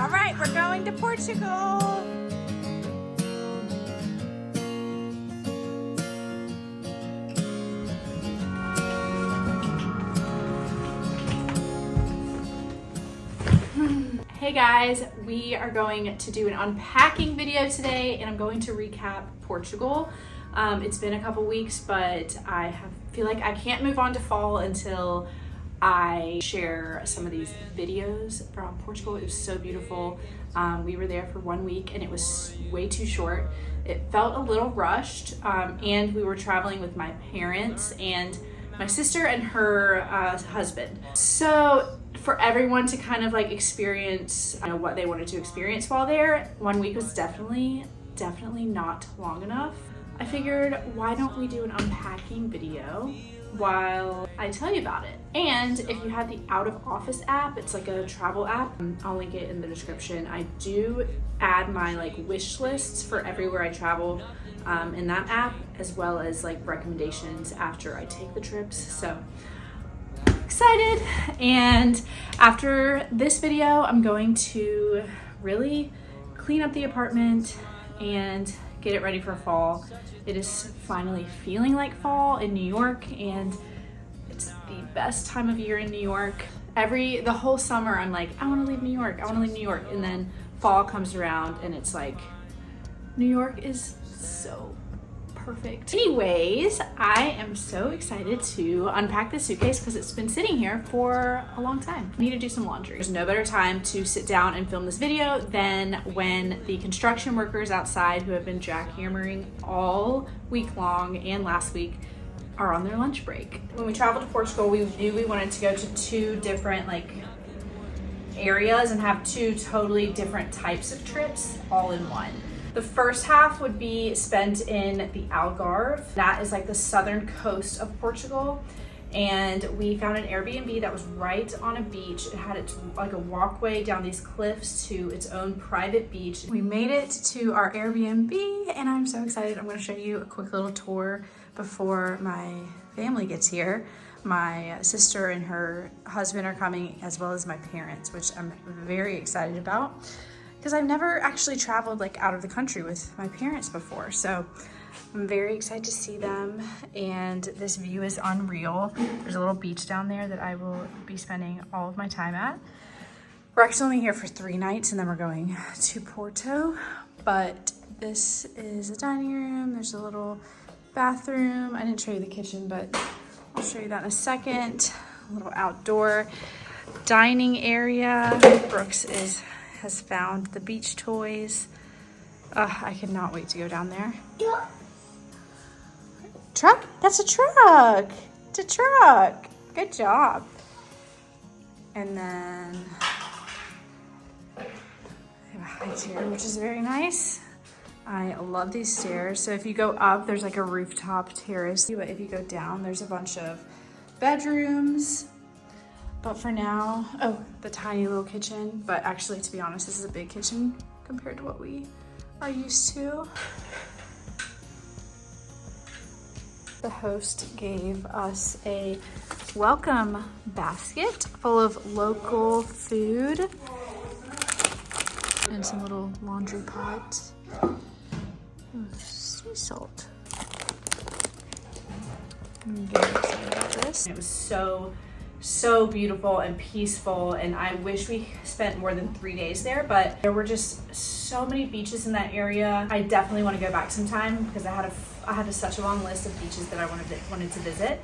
All right, we're going to Portugal. Hey guys, we are going to do an unpacking video today and I'm going to recap Portugal. It's been a couple weeks, but I feel like I can't move on to fall until I share some of these videos from Portugal. It was so beautiful. We were there for 1 week and it was way too short. It felt a little rushed, and we were traveling with my parents and my sister and her husband. So for everyone to kind of like experience what they wanted to experience while there, 1 week was definitely not long enough. I figured, why don't we do an unpacking video while I tell you about it? And if you have the Out of Office app, it's like a travel app. I'll link it in the description. I do add my like wish lists for everywhere I travel in that app, as well as like recommendations after I take the trips. So excited. And after this video, I'm going to really clean up the apartment and get it ready for fall. It is finally feeling like fall in New York, and it's the best time of year in New York. The whole summer I'm like, I want to leave New York, I want to leave New York, and then fall comes around and it's like, New York is so perfect. Anyways, I am so excited to unpack this suitcase because it's been sitting here for a long time. I need to do some laundry. There's no better time to sit down and film this video than when the construction workers outside, who have been jackhammering all week long and last week, are on their lunch break. When we traveled to Portugal, we knew we wanted to go to two different like areas and have two totally different types of trips all in one. The first half would be spent in the Algarve. That is like the southern coast of Portugal. And we found an Airbnb that was right on a beach. It had its like a walkway down these cliffs to its own private beach. We made it to our Airbnb and I'm so excited. I'm gonna show you a quick little tour before my family gets here. My sister and her husband are coming, as well as my parents, which I'm very excited about, because I've never actually traveled like out of the country with my parents before. So I'm very excited to see them, and this view is unreal. There's a little beach down there that I will be spending all of my time at. We're actually only here for 3 nights and then we're going to Porto, but this is a dining room. There's a little bathroom. I didn't show you the kitchen, but I'll show you that in a second. A little outdoor dining area. Brooks has found the beach toys. I cannot wait to go down there. Truck? That's a truck. It's a truck. Good job. And then I have a high chair, which is very nice. I love these stairs. So if you go up, there's like a rooftop terrace. But if you go down, there's a bunch of bedrooms. But for now, the tiny little kitchen. But actually, to be honest, this is a big kitchen compared to what we are used to. The host gave us a welcome basket full of local food and some little laundry pods. Sea salt. I'm very excited about this. It was so beautiful and peaceful, and I wish we spent more than 3 days there, but there were just so many beaches in that area. I definitely want to go back sometime because I had such a long list of beaches that I wanted to visit.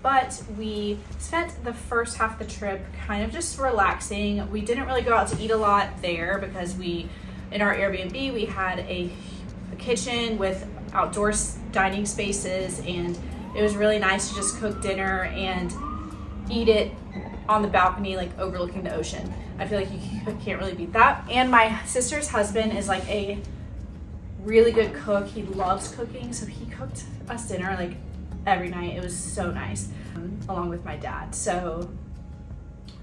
But we spent the first half of the trip kind of just relaxing. We didn't really go out to eat a lot there because in our Airbnb, we had a kitchen with outdoor dining spaces, and it was really nice to just cook dinner and eat it on the balcony, like overlooking the ocean. I feel like you can't really beat that. And my sister's husband is like a really good cook. He loves cooking, so he cooked us dinner like every night. It was so nice, along with my dad. So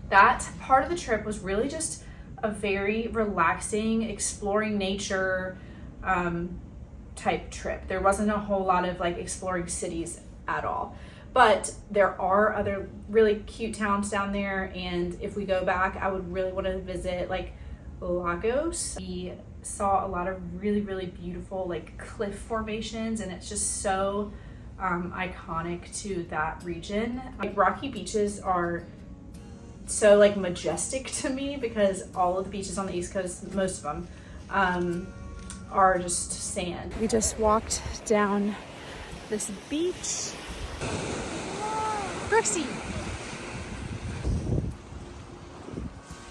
that part of the trip was really just a very relaxing, exploring nature type trip. There wasn't a whole lot of like exploring cities at all. But there are other really cute towns down there, and if we go back, I would really want to visit like Lagos. We saw a lot of really beautiful like cliff formations, and it's just so iconic to that region. Like rocky beaches are so like majestic to me because all of the beaches on the East Coast, most of them, are just sand. We just walked down this beach. Brooksy!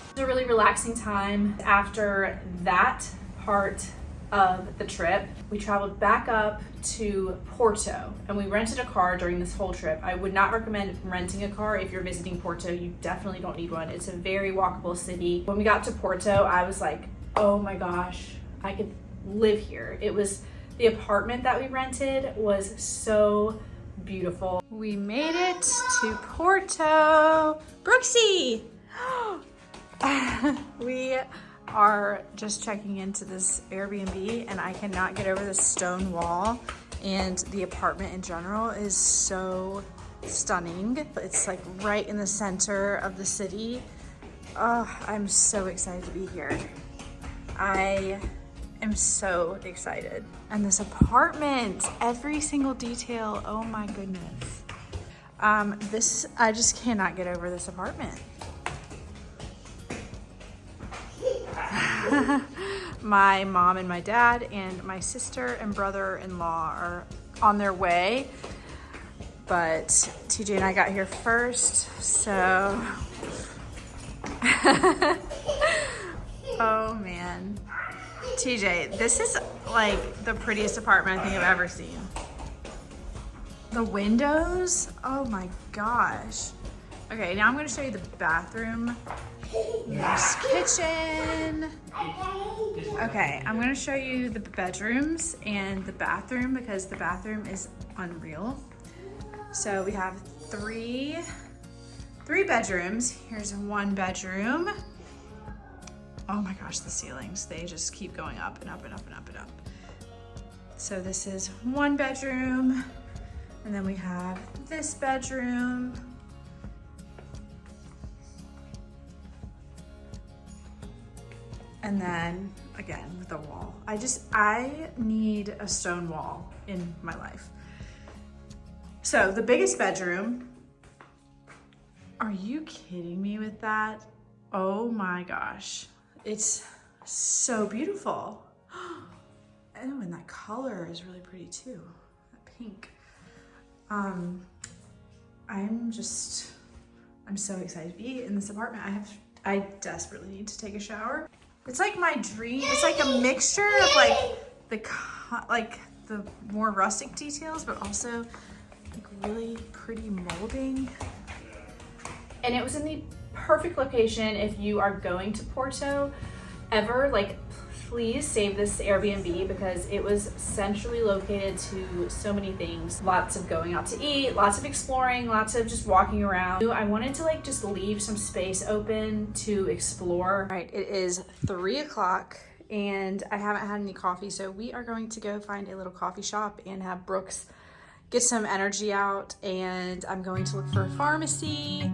It was a really relaxing time. After that part of the trip, we traveled back up to Porto and we rented a car during this whole trip. I would not recommend renting a car if you're visiting Porto. You definitely don't need one. It's a very walkable city. When we got to Porto, I was like, oh my gosh, I could live here. It was, the apartment that we rented was so beautiful. We made it to Porto. Brooksy! We are just checking into this Airbnb and I cannot get over this stone wall, and the apartment in general is so stunning. It's like right in the center of the city. Oh, I'm so excited to be here. I am so excited. And this apartment, every single detail, oh my goodness. I just cannot get over this apartment. My mom and my dad and my sister and brother-in-law are on their way, but TJ and I got here first, so oh man. TJ, this is like the prettiest apartment I think I've ever seen. The windows, oh my gosh. Okay, now I'm gonna show you the bathroom. Nice kitchen. Okay, I'm gonna show you the bedrooms and the bathroom because the bathroom is unreal. So we have three bedrooms. Here's one bedroom. Oh my gosh, the ceilings, they just keep going up and up and up and up and up. So this is one bedroom, and then we have this bedroom. And then again with the wall. I need a stone wall in my life. So the biggest bedroom, are you kidding me with that? Oh my gosh. It's so beautiful. Oh, and that color is really pretty too, that pink. I'm so excited to be in this apartment. I desperately need to take a shower. It's like my dream. It's like a mixture of like the more rustic details, but also like really pretty molding. And it was in the perfect location if you are going to Porto ever. Like, please save this Airbnb because it was centrally located to so many things. Lots of going out to eat, lots of exploring, lots of just walking around. I wanted to like just leave some space open to explore. All right, it is 3 o'clock and I haven't had any coffee, so we are going to go find a little coffee shop and have Brooks get some energy out, and I'm going to look for a pharmacy.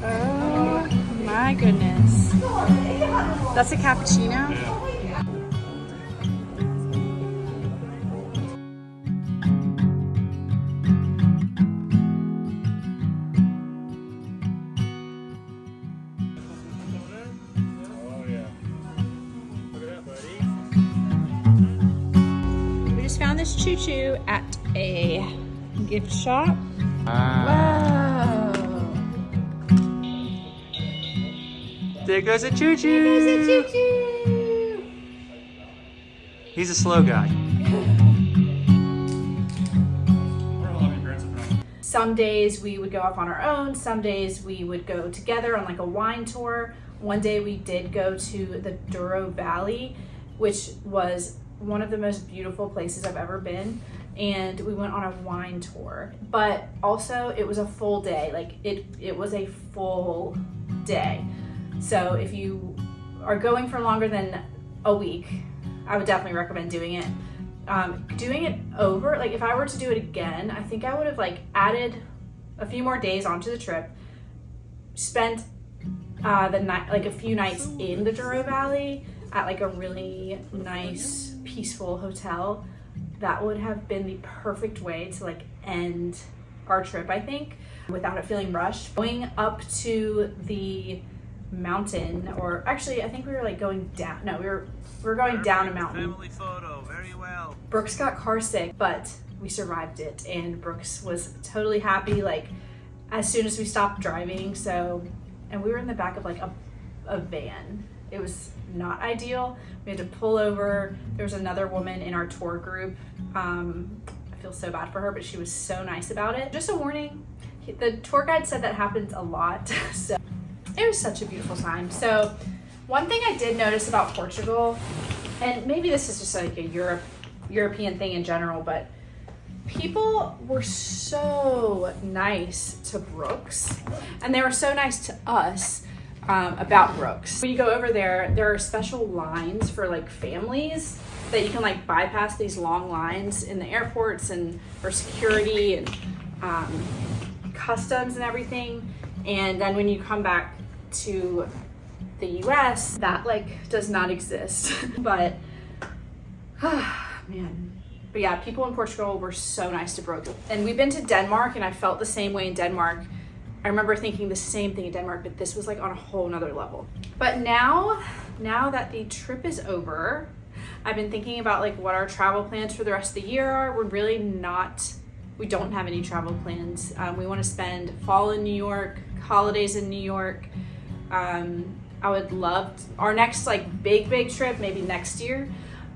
Oh my goodness. That's a cappuccino? Yeah. Oh yeah. Look at that, buddy. We just found this choo-choo at a gift shop. Ah. Wow. There goes a choo-choo. There's a choo-choo. He's a slow guy. Some days we would go off on our own. Some days we would go together on like a wine tour. One day we did go to the Douro Valley, which was one of the most beautiful places I've ever been. And we went on a wine tour, but also it was a full day. Like it was a full day. So if you are going for longer than a week, I would definitely recommend doing it. Doing it over, like if I were to do it again, I think I would have like added a few more days onto the trip, spent the night, like a few nights in the Douro Valley at like a really nice, peaceful hotel. That would have been the perfect way to like end our trip, I think, without it feeling rushed. Going up to the mountain, or actually I think we were like going down, no, we were going down a mountain. Family photo, very well. Brooks got car sick, but we survived it, and Brooks was totally happy like as soon as we stopped driving. So, and we were in the back of like a van. It was not ideal. We had to pull over. There was another woman in our tour group. I feel so bad for her, but she was so nice about it. Just a warning, the tour guide said that happens a lot. So it was such a beautiful time. So one thing I did notice about Portugal, and maybe this is just like a European thing in general, but people were so nice to Brooks, and they were so nice to us about Brooks. When you go over there, there are special lines for like families that you can like bypass these long lines in the airports and for security and customs and everything. And then when you come back to the US, that like does not exist. But man. But yeah, people in Portugal were so nice to Brooks. And we've been to Denmark, and I felt the same way in Denmark. I remember thinking the same thing in Denmark, but this was like on a whole nother level. But now that the trip is over, I've been thinking about like what our travel plans for the rest of the year are. We don't have any travel plans. We want to spend fall in New York, holidays in New York. I would love our next like big trip, maybe next year.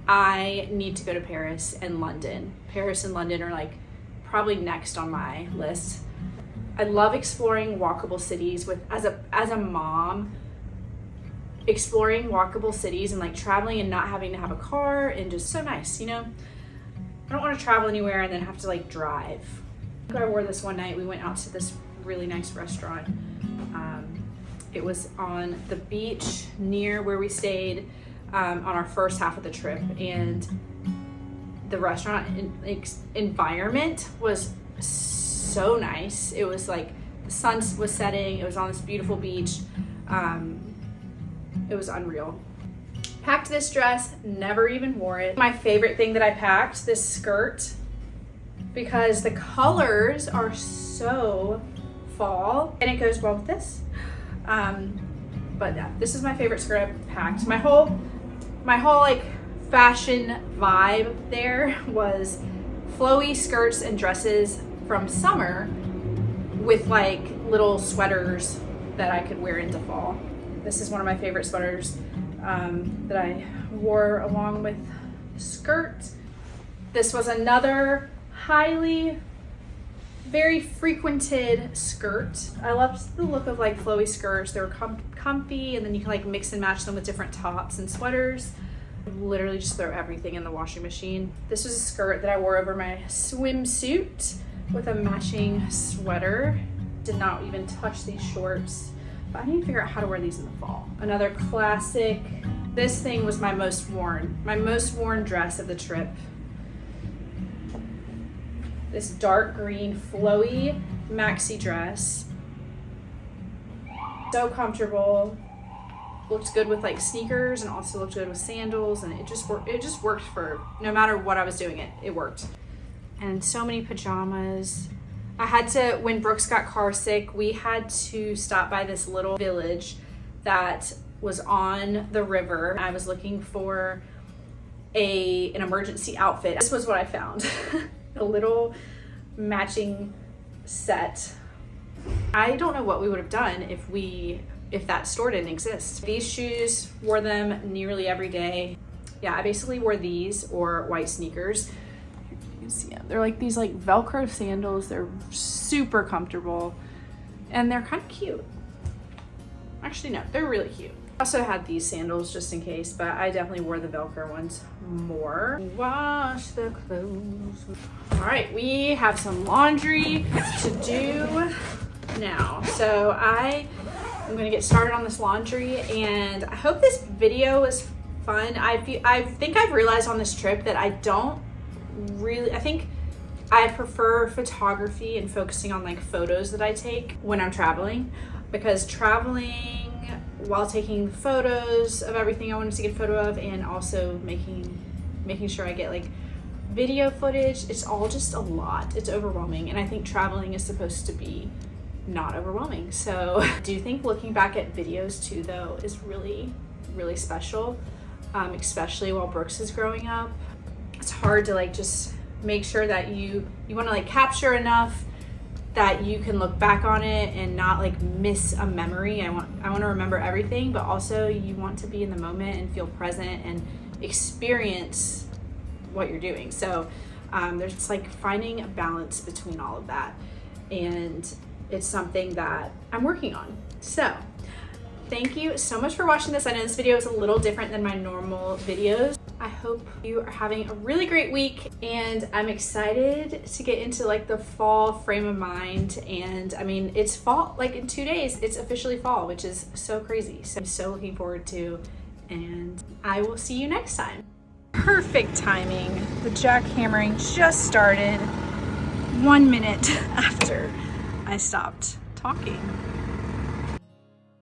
I need to go to Paris and London. Paris and London are like probably next on my list. I love exploring walkable cities as a mom, exploring walkable cities and like traveling and not having to have a car, and just so nice, you know? I don't want to travel anywhere and then have to like drive. I wore this one night. We went out to this really nice restaurant. It was on the beach near where we stayed on our first half of the trip, and the restaurant environment was so nice. It was like the sun was setting. It was on this beautiful beach. It was unreal. Packed this dress, never even wore it. My favorite thing that I packed, this skirt, because the colors are so fall, and it goes well with this. But yeah, this is my favorite skirt I've packed. My whole like fashion vibe there was flowy skirts and dresses from summer with like little sweaters that I could wear into fall. This is one of my favorite sweaters that I wore along with the skirt. This was another very frequented skirt. I loved the look of like flowy skirts. They were comfy, and then you can like mix and match them with different tops and sweaters. Literally just throw everything in the washing machine. This was a skirt that I wore over my swimsuit with a matching sweater. Did not even touch these shorts, but I need to figure out how to wear these in the fall. Another classic. This thing was my most worn dress of the trip. This dark green flowy maxi dress. So comfortable. Looked good with like sneakers, and also looked good with sandals, and it just worked for no matter what I was doing. It worked. And so many pajamas. I had to, when Brooks got car sick, we had to stop by this little village that was on the river. I was looking for an emergency outfit. This was what I found. A little matching set. I don't know what we would have done if that store didn't exist. These shoes, wore them nearly every day. Yeah, I basically wore these or white sneakers. You can see them. They're like these like Velcro sandals. They're super comfortable, and they're kind of cute. Actually, no, they're really cute. I also had these sandals just in case, but I definitely wore the Velcro ones more. Wash the clothes. All right, we have some laundry to do now. So I I'm gonna get started on this laundry, and I hope this video was fun. I think I've realized on this trip that I think I prefer photography and focusing on like photos that I take when I'm traveling, because traveling while taking photos of everything I wanted to get a photo of, and also making sure I get like video footage, it's all just a lot. It's overwhelming, and I think traveling is supposed to be not overwhelming. So I do think looking back at videos too though is really, really special, especially while Brooks is growing up. It's hard to like just make sure that you want to like capture enough that you can look back on it and not like miss a memory. I want to remember everything, but also you want to be in the moment and feel present and experience what you're doing. So there's just like finding a balance between all of that, and it's something that I'm working on. So thank you so much for watching this. I know this video is a little different than my normal videos. I hope you are having a really great week, and I'm excited to get into like the fall frame of mind. And I mean, it's fall, like in 2 days, it's officially fall, which is so crazy. So I'm so looking forward to, and I will see you next time. Perfect timing. The jackhammering just started 1 minute after I stopped talking.